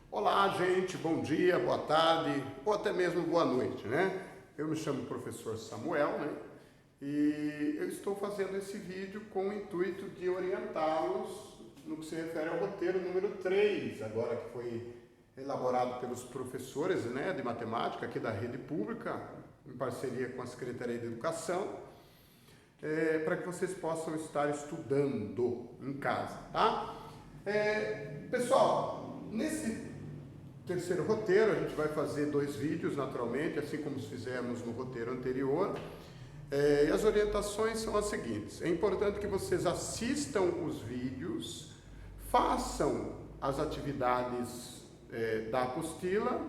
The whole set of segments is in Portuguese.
Olá, gente, bom dia, boa tarde ou até mesmo boa noite, né? Eu me chamo professor Samuel, né? E eu estou fazendo esse vídeo com o intuito de orientá-los no que se refere ao roteiro número 3, agora que foi elaborado pelos professores, né, de matemática aqui da rede pública, em parceria com a Secretaria de Educação, para que vocês possam estar estudando em casa, tá? Pessoal, nesse terceiro roteiro a gente vai fazer 2 vídeos naturalmente, assim como fizemos no roteiro anterior. E as orientações são as seguintes: é importante que vocês assistam os vídeos, façam as atividades da apostila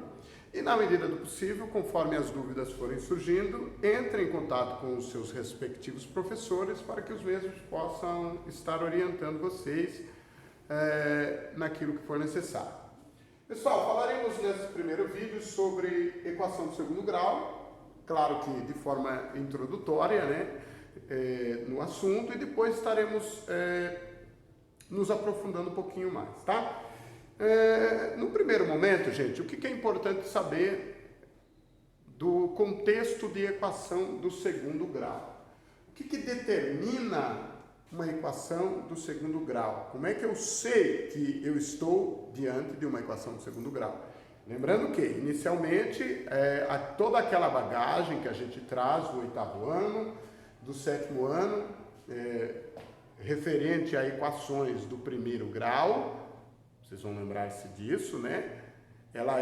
e, na medida do possível, conforme as dúvidas forem surgindo, entrem em contato com os seus respectivos professores para que os mesmos possam estar orientando vocês naquilo que for necessário. Pessoal, falaremos nesse primeiro vídeo sobre equação de segundo grau, claro que de forma introdutória, né, no assunto, e depois estaremos nos aprofundando um pouquinho mais, tá? No primeiro momento, gente, o que é importante saber do contexto de equação do segundo grau? O que determina uma equação do segundo grau? Como é que eu sei que eu estou diante de uma equação do segundo grau? Lembrando que, inicialmente, toda aquela bagagem que a gente traz do 8º ano, do 7º ano, referente a equações do primeiro grau, vocês vão lembrar-se disso, né? Ela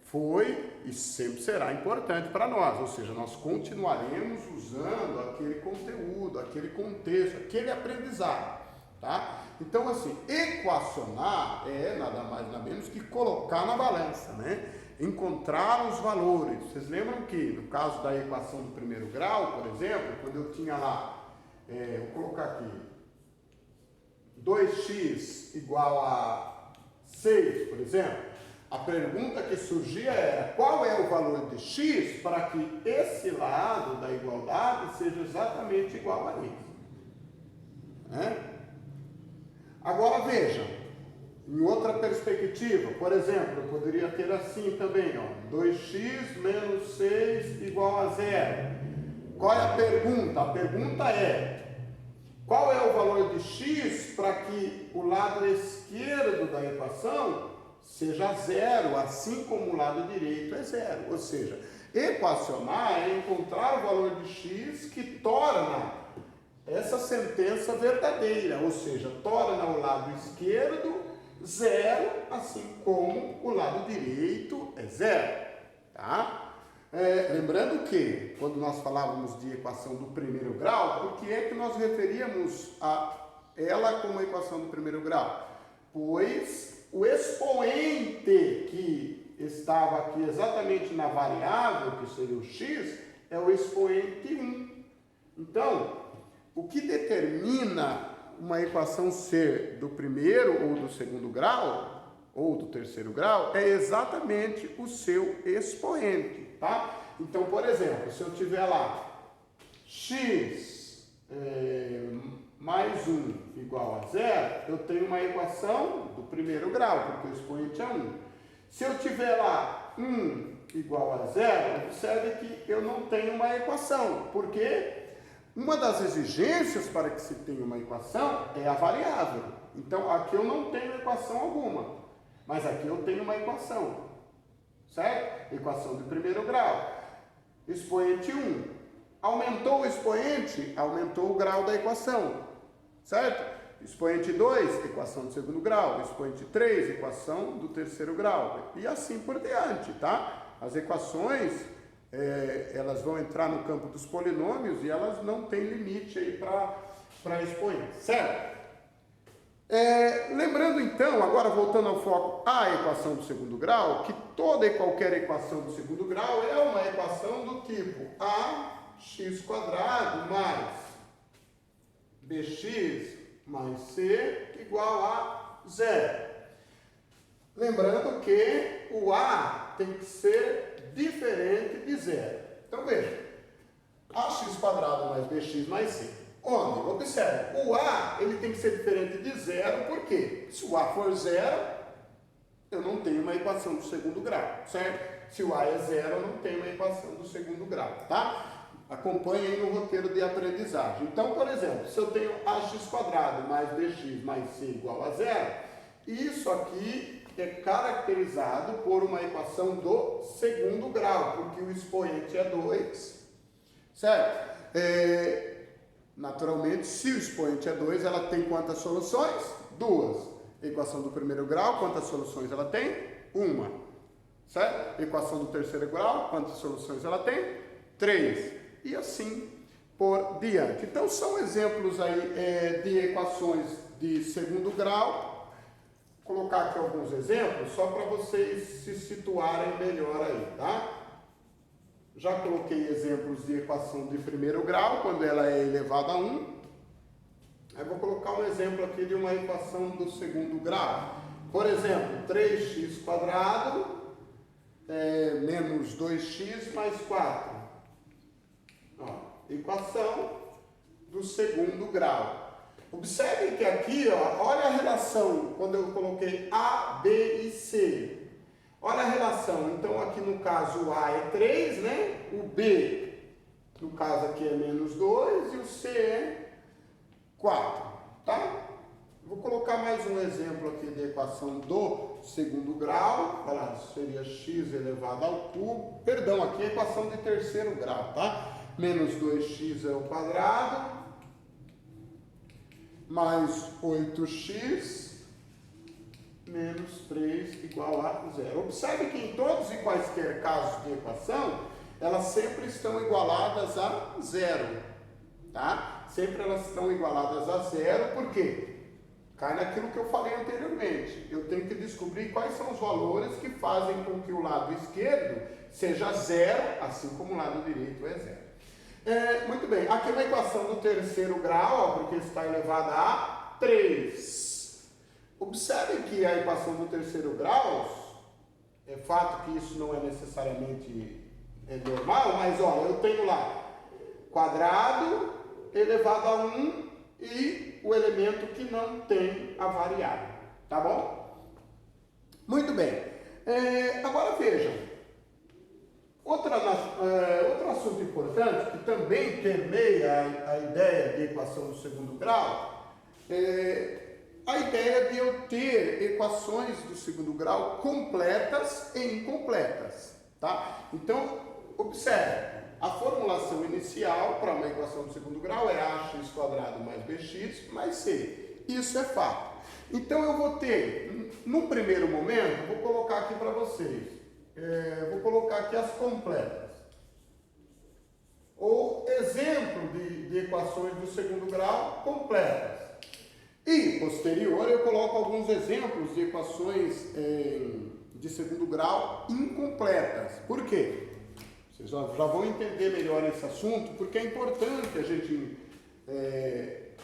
foi e sempre será importante para nós, ou seja, nós continuaremos usando aquele conteúdo, aquele contexto, aquele aprendizado, tá? Então, assim, equacionar é nada mais nada menos que colocar na balança, né? Encontrar os valores. Vocês lembram que, no caso da equação do primeiro grau, por exemplo, quando eu tinha lá, vou colocar aqui, 2x igual a 6, por exemplo, a pergunta que surgia era: qual é o valor de x para que esse lado da igualdade seja exatamente igual a isso? Agora vejam, em outra perspectiva, por exemplo, eu poderia ter assim também, ó, 2x menos 6 igual a 0. Qual é a pergunta? A pergunta é: qual é o valor de x para que o lado esquerdo da equação seja 0, assim como o lado direito é 0. Ou seja, equacionar é encontrar o valor de x que torna essa sentença verdadeira, ou seja, torna o lado esquerdo 0, assim como o lado direito é 0. Tá? Lembrando que, quando nós falávamos de equação do primeiro grau, por que é que nós referíamos a ela como equação do primeiro grau? Pois o expoente que estava aqui exatamente na variável, que seria o x, é o expoente 1. Então, o que determina uma equação ser do primeiro ou do segundo grau, ou do terceiro grau, é exatamente o seu expoente, tá? Então, por exemplo, se eu tiver lá x mais 1 igual a 0, eu tenho uma equação do primeiro grau, porque o expoente é 1. Se eu tiver lá 1 igual a 0, observe que eu não tenho uma equação, porque uma das exigências para que se tenha uma equação é a variável. Então, aqui eu não tenho equação alguma, mas aqui eu tenho uma equação, certo? Equação de primeiro grau. Expoente 1. Aumentou o expoente, aumentou o grau da equação, certo? Expoente 2, equação de segundo grau. Expoente 3, equação do terceiro grau. E assim por diante, tá? As equações, elas vão entrar no campo dos polinômios e elas não têm limite aí para expoente, certo? Lembrando então, agora voltando ao foco, a equação do segundo grau, que toda e qualquer equação do segundo grau é uma equação do tipo ax² mais bx mais c igual a 0. Lembrando que o a tem que ser diferente de 0. Então veja, ax² mais bx mais c. Onde? Observe, o a ele tem que ser diferente de 0, por quê? Se o a for 0, eu não tenho equação do segundo grau, certo? Se o A é zero, não tem uma equação do segundo grau, tá? Acompanhe aí no roteiro de aprendizagem. Então, por exemplo, se eu tenho ax² mais bx mais c igual a zero, isso aqui é caracterizado por uma equação do segundo grau, porque o expoente é 2, certo? Naturalmente, se o expoente é 2, ela tem quantas soluções? 2. Equação do primeiro grau, quantas soluções ela tem? 1. Certo? Equação do terceiro grau, quantas soluções ela tem? 3. E assim por diante. Então, são exemplos aí de equações de segundo grau. Vou colocar aqui alguns exemplos, só para vocês se situarem melhor aí, tá? Já coloquei exemplos de equação de primeiro grau, quando ela é elevada a 1. Eu vou colocar um exemplo aqui de uma equação do segundo grau. Por exemplo, 3x² menos 2x mais 4. Ó, equação do segundo grau. Observe que aqui, ó, olha a relação, quando eu coloquei A, B e C. Olha a relação, então aqui no caso o A é 3, né? O B, no caso aqui é menos 2 e o C é 4, tá? Vou colocar mais um exemplo aqui de equação do segundo grau. Olha lá, seria x elevado ao cubo. Perdão, aqui é equação de terceiro grau, tá? Menos 2x ao quadrado mais 8x menos 3 igual a 0. Observe que em todos e quaisquer casos de equação, elas sempre estão igualadas a 0, tá? Sempre elas estão igualadas a 0, por quê? Cai naquilo que eu falei anteriormente. Eu tenho que descobrir quais são os valores que fazem com que o lado esquerdo seja 0, assim como o lado direito é 0. Muito bem, aqui é uma equação do terceiro grau, ó, porque está elevada a 3. Observe que a equação do terceiro grau, é fato que isso não é necessariamente normal, mas ó, eu tenho lá quadrado elevado a 1 e o elemento que não tem a variável, tá bom? Muito bem, agora vejam. Outro assunto importante, que também permeia a ideia de equação do segundo grau, é a ideia de eu ter equações do segundo grau completas e incompletas, tá? Então, observe, a formulação inicial para uma equação do segundo grau é ax² mais bx mais c. Isso é fato. Então, eu vou ter, num primeiro momento, vou colocar aqui para vocês, vou colocar aqui as completas. Ou exemplo de equações do segundo grau completas. E, posterior, eu coloco alguns exemplos de equações de segundo grau incompletas. Por quê? Vocês já vão entender melhor esse assunto, porque é importante a gente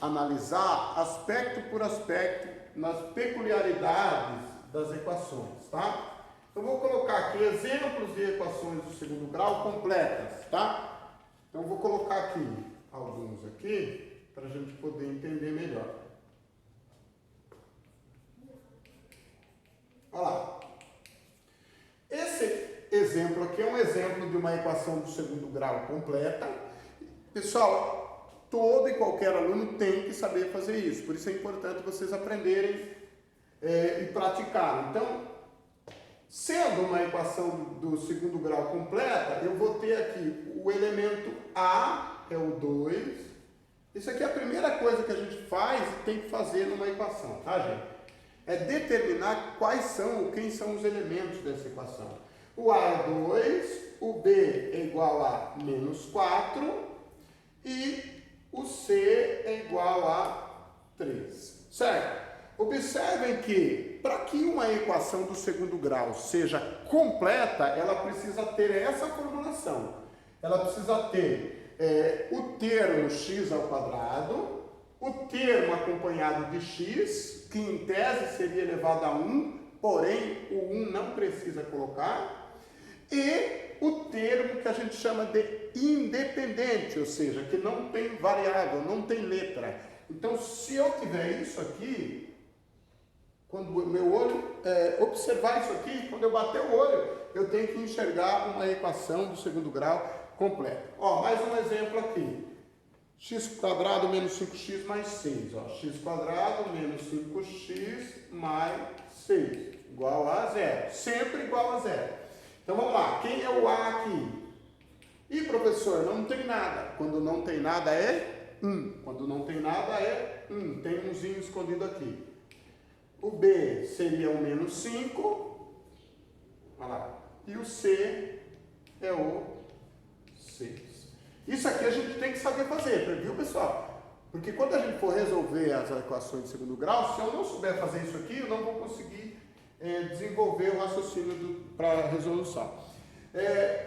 analisar aspecto por aspecto nas peculiaridades das equações, tá? Eu vou colocar aqui exemplos de equações do segundo grau completas, tá? Então, eu vou colocar aqui alguns aqui, para a gente poder entender melhor. Olha lá. Esse exemplo aqui é um exemplo de uma equação do segundo grau completa. Pessoal, todo e qualquer aluno tem que saber fazer isso. Por isso é importante vocês aprenderem e praticarem. Então, sendo uma equação do segundo grau completa, eu vou ter aqui o elemento A, é o 2. Isso aqui é a primeira coisa que a gente faz e tem que fazer numa equação, tá, gente? É determinar quem são os elementos dessa equação. O A é 2, o B é igual a menos 4 e o C é igual a 3, certo? Observem que, para que uma equação do segundo grau seja completa, ela precisa ter essa formulação. Ela precisa ter o termo x ao quadrado, o termo acompanhado de x, que em tese seria elevado a 1, porém o 1 não precisa colocar, e o termo que a gente chama de independente, ou seja, que não tem variável, não tem letra. Então, se eu tiver isso aqui, quando o meu olho observar isso aqui, quando eu bater o olho, eu tenho que enxergar uma equação do segundo grau completa. Ó, mais um exemplo aqui. X² menos 5x mais 6. Ó, x² menos 5x mais 6 igual a 0. Sempre igual a 0. Então vamos lá. Quem é o A aqui? Ih, professor, não tem nada. Quando não tem nada é 1. Quando não tem nada é 1. Tem umzinho escondido aqui. O B seria o menos 5. Olha lá. E o C é o 6. Isso aqui a gente tem que saber fazer, viu, pessoal? Porque quando a gente for resolver as equações de segundo grau, se eu não souber fazer isso aqui, eu não vou conseguir desenvolver o raciocínio para a resolução.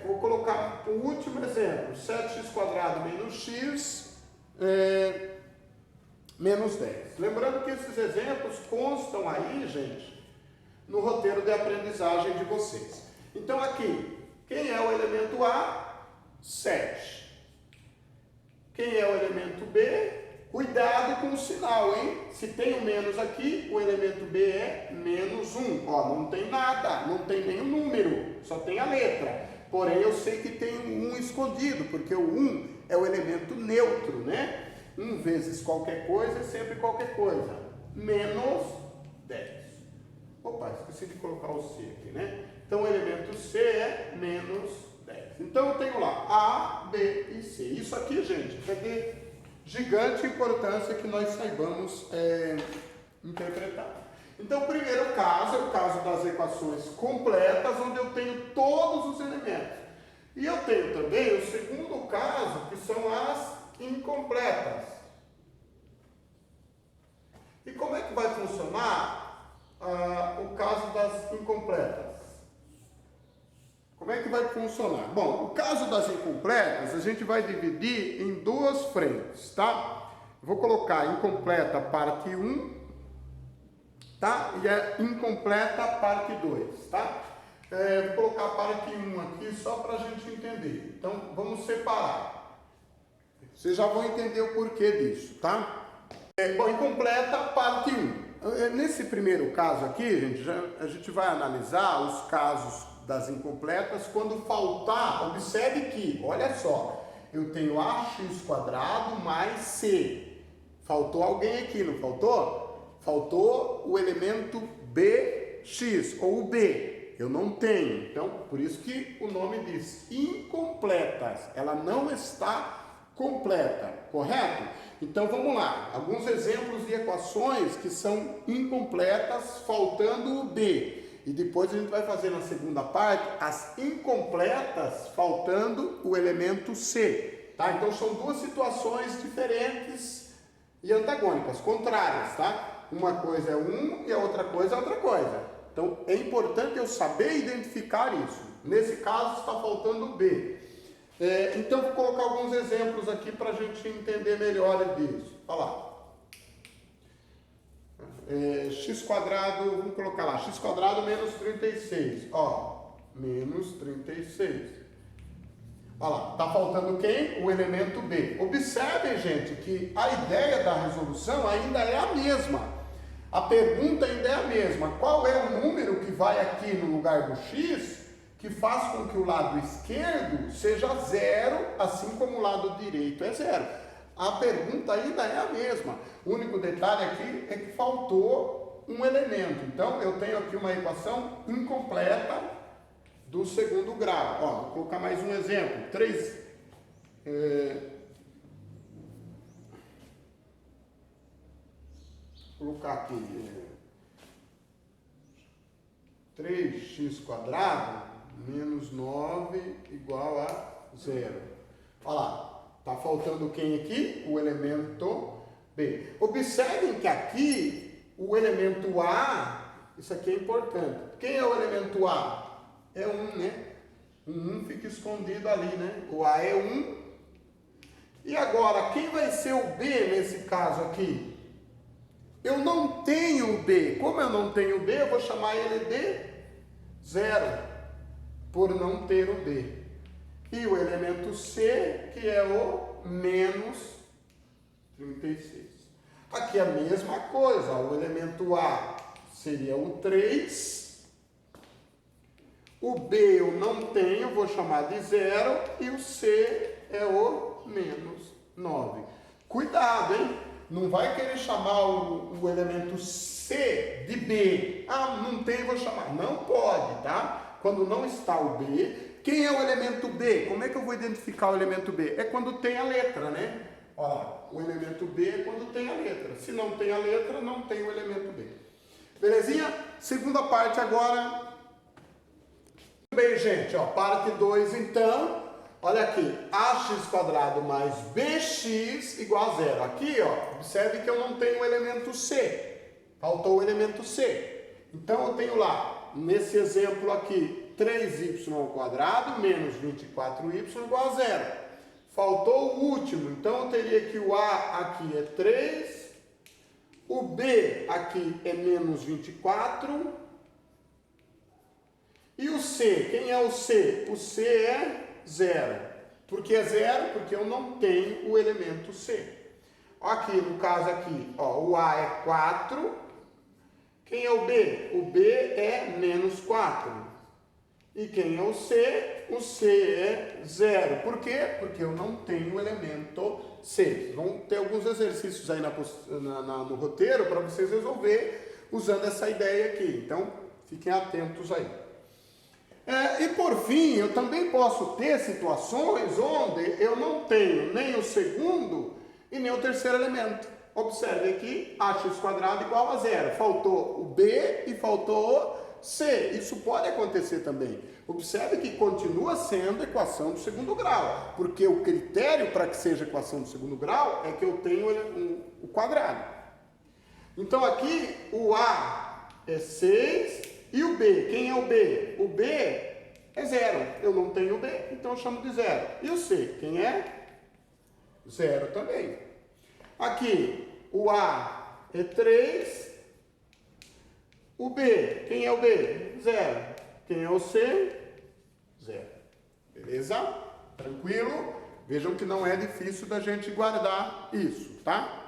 Vou colocar o último exemplo, 7x² menos x menos 10. Lembrando que esses exemplos constam aí, gente, no roteiro de aprendizagem de vocês. Então aqui, quem é o elemento A? 7. Quem é o elemento B? Cuidado com o sinal, hein? Se tem um menos aqui, o elemento B é menos 1. Ó, não tem nada, não tem nenhum número, só tem a letra. Porém, eu sei que tem um 1 escondido, porque o 1 é o elemento neutro, né? 1 vezes qualquer coisa é sempre qualquer coisa. Menos 10. Opa, esqueci de colocar o C aqui, né? Então, o elemento C é menos 10. Então, eu tenho lá A, B e C. Isso aqui, gente, é de gigante importância que nós saibamos interpretar. Então, o primeiro caso é o caso das equações completas, onde eu tenho todos os elementos. E eu tenho também o segundo caso, que são as incompletas. E como é que vai funcionar o caso das incompletas? Como é que vai funcionar? Bom, o caso das incompletas, a gente vai dividir em duas frentes, tá? Vou colocar incompleta parte 1, tá? E a incompleta parte 2, tá? Vou colocar a parte 1 aqui só para a gente entender. Então, vamos separar. Vocês já vão entender o porquê disso, tá? Bom, incompleta parte 1. Nesse primeiro caso aqui, gente, a gente vai analisar os casos das incompletas quando faltar. Observe que, olha só, eu tenho ax² mais c. Faltou alguém aqui, não faltou? Faltou o elemento bx ou o b. Eu não tenho. Então, por isso que o nome diz incompletas. Ela não está completa, correto? Então, vamos lá. Alguns exemplos de equações que são incompletas, faltando o b. E depois a gente vai fazer na segunda parte as incompletas, faltando o elemento C, tá? Então são duas situações diferentes e antagônicas, contrárias, tá? Uma coisa é um e a outra coisa é outra coisa. Então é importante eu saber identificar isso. Nesse caso está faltando o B. Então vou colocar alguns exemplos aqui para a gente entender melhor disso. Olha lá. X², vamos colocar lá, x² menos 36, ó, menos 36. Olha lá, tá faltando quem? O elemento B. Observem, gente, que a ideia da resolução ainda é a mesma. A pergunta ainda é a mesma. Qual é o número que vai aqui no lugar do x, que faz com que o lado esquerdo seja 0, assim como o lado direito é 0? A pergunta ainda é a mesma. O único detalhe aqui é que faltou um elemento. Então, eu tenho aqui uma equação incompleta do segundo grau. Ó, vou colocar mais um exemplo. 3x² menos 9 igual a 0. Olha lá. Está faltando quem aqui? O elemento B. Observem que aqui o elemento A, isso aqui é importante. Quem é o elemento A? É 1, né? O 1 fica escondido ali, né? O A é 1. E agora, quem vai ser o B nesse caso aqui? Eu não tenho o B. Como eu não tenho o B, eu vou chamar ele de 0, por não ter o B. E o elemento C, que é o menos 36. Aqui a mesma coisa, o elemento A, seria o 3. O B eu não tenho, vou chamar de 0. E o C é o menos 9. Cuidado, hein? Não vai querer chamar o elemento C de B. Ah, não tem, vou chamar. Não pode, tá? Quando não está o B. Quem é o elemento B? Como é que eu vou identificar o elemento B? É quando tem a letra, né? Olha lá, o elemento B é quando tem a letra. Se não tem a letra, não tem o elemento B. Belezinha? Segunda parte agora. Bem, gente, ó, parte 2 então. Olha aqui, ax² mais bx igual a 0. Aqui, ó, observe que eu não tenho o elemento C. Faltou o elemento C. Então eu tenho lá, nesse exemplo aqui, 3y² menos 24y igual a 0. Faltou o último, então eu teria que o A aqui é 3, o B aqui é menos 24, e o C, quem é o C? O C é 0. Por que é 0? Porque eu não tenho o elemento C. Aqui, no caso aqui, ó, o A é 4, quem é o B? O B é menos 4. E quem é o C? O C é 0. Por quê? Porque eu não tenho o elemento C. Vão ter alguns exercícios aí no roteiro para vocês resolver usando essa ideia aqui. Então, fiquem atentos aí. E por fim, eu também posso ter situações onde eu não tenho nem o segundo e nem o terceiro elemento. Observe aqui, ax² igual a 0. Faltou o B e faltou o C. Isso pode acontecer também. Observe que continua sendo equação do segundo grau, porque o critério para que seja equação do segundo grau é que eu tenho o quadrado. Então aqui o A é 6 e o B, quem é o B? O B é 0. Eu não tenho o B, então eu chamo de 0. E o C, quem é? 0 também. Aqui o A é 3. O B, quem é o B? 0. Quem é o C? 0. Beleza? Tranquilo? Vejam que não é difícil da gente guardar isso, tá?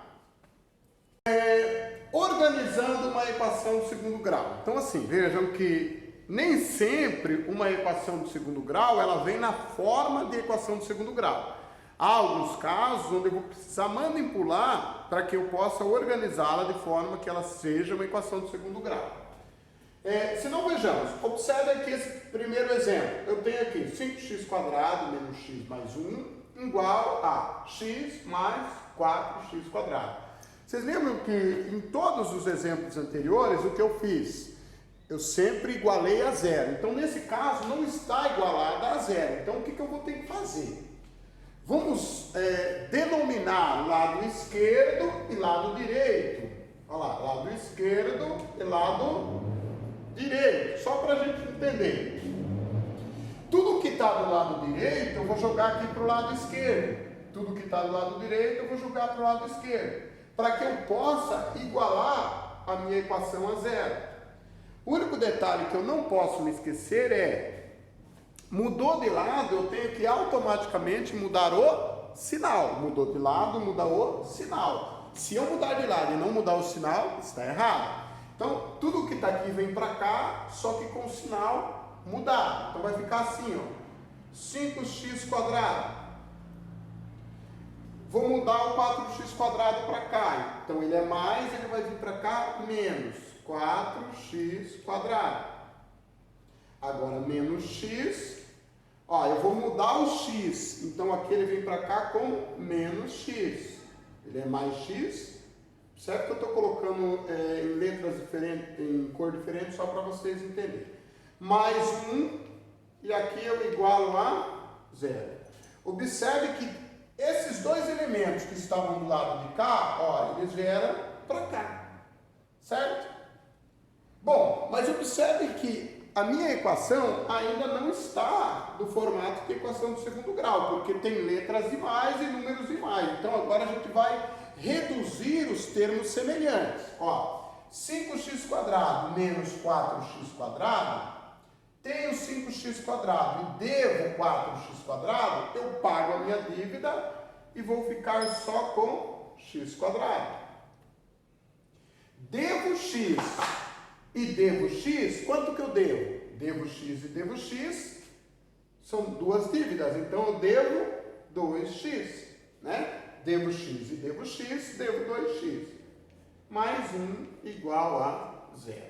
Organizando uma equação de segundo grau. Então, assim, vejam que nem sempre uma equação de segundo grau, ela vem na forma de equação de segundo grau. Há alguns casos onde eu vou precisar manipular para que eu possa organizá-la de forma que ela seja uma equação de segundo grau. Se não, vejamos, observe aqui esse primeiro exemplo. Eu tenho aqui 5x² menos x mais 1 igual a x mais 4x². Vocês lembram que em todos os exemplos anteriores, o que eu fiz? Eu sempre igualei a 0. Então, nesse caso, não está igualada a 0. Então, o que eu vou ter que fazer? Vamos denominar lado esquerdo e lado direito. Olha lá, lado esquerdo e lado direito, só para a gente entender. Tudo que está do lado direito, eu vou jogar aqui para o lado esquerdo. Tudo que está do lado direito, eu vou jogar para o lado esquerdo. Para que eu possa igualar a minha equação a 0. O único detalhe que eu não posso me esquecer é, mudou de lado, eu tenho que automaticamente mudar o sinal. Mudou de lado, muda o sinal. Se eu mudar de lado e não mudar o sinal, está errado. Então, tudo que está aqui vem para cá, só que com o sinal mudado. Então, vai ficar assim, ó, 5x². Vou mudar o 4x² para cá. Então, ele é mais, ele vai vir para cá, menos 4x². Agora, menos x. Ó, eu vou mudar o x. Então, aqui ele vem para cá com menos x. Ele é mais x. Certo que eu estou colocando em letras diferentes, em cor diferente, só para vocês entenderem. Mais 1, e aqui eu igualo a 0. Observe que esses dois elementos que estavam do lado de cá, ó, eles vieram para cá. Certo? Bom, mas observe que a minha equação ainda não está no formato de equação de segundo grau, porque tem letras demais e números demais. Então agora a gente vai reduzir os termos semelhantes. Ó, 5x² menos 4x², tenho 5x² e devo 4x², eu pago a minha dívida e vou ficar só com x². Devo x e devo x, quanto que eu devo? Devo x e devo x são duas dívidas, então eu devo 2x, né? Devo x e devo x, devo 2x. Mais 1 igual a 0.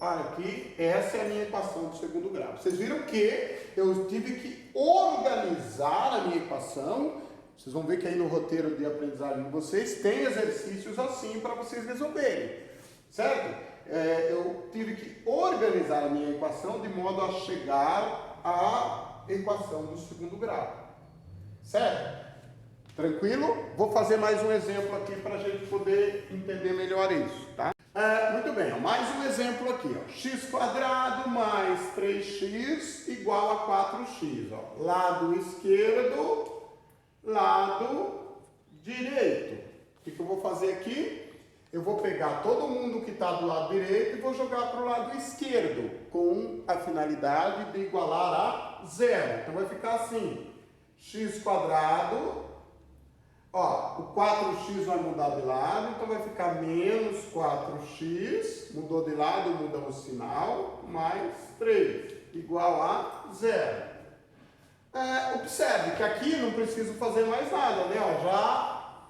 Olha aqui, essa é a minha equação de segundo grau. Vocês viram que eu tive que organizar a minha equação. Vocês vão ver que aí no roteiro de aprendizagem de vocês tem exercícios assim para vocês resolverem, certo? Eu tive que organizar a minha equação de modo a chegar à equação do segundo grau, certo? Tranquilo? Vou fazer mais um exemplo aqui para a gente poder entender melhor isso, tá? Muito bem, ó, mais um exemplo aqui, ó. X² mais 3x igual a 4x. Ó. Lado esquerdo, lado direito. O que eu vou fazer aqui? Eu vou pegar todo mundo que está do lado direito e vou jogar para o lado esquerdo, com a finalidade de igualar a 0. Então vai ficar assim, x². Ó, o 4x vai mudar de lado, então vai ficar menos 4x, mudou de lado, muda o sinal, mais 3, igual a 0. Observe que aqui não preciso fazer mais nada, né? Ó, já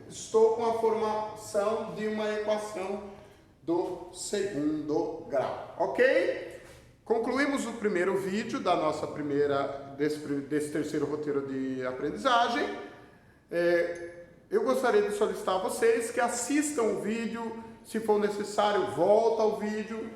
estou com a formação de uma equação do segundo grau, ok? Concluímos o primeiro vídeo da nossa desse terceiro roteiro de aprendizagem. Eu gostaria de solicitar a vocês que assistam o vídeo, se for necessário, volta ao vídeo,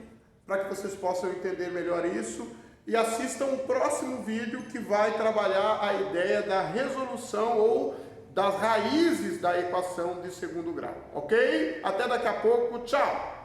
para que vocês possam entender melhor isso, e assistam o próximo vídeo que vai trabalhar a ideia da resolução ou das raízes da equação de segundo grau, ok? Até daqui a pouco, tchau!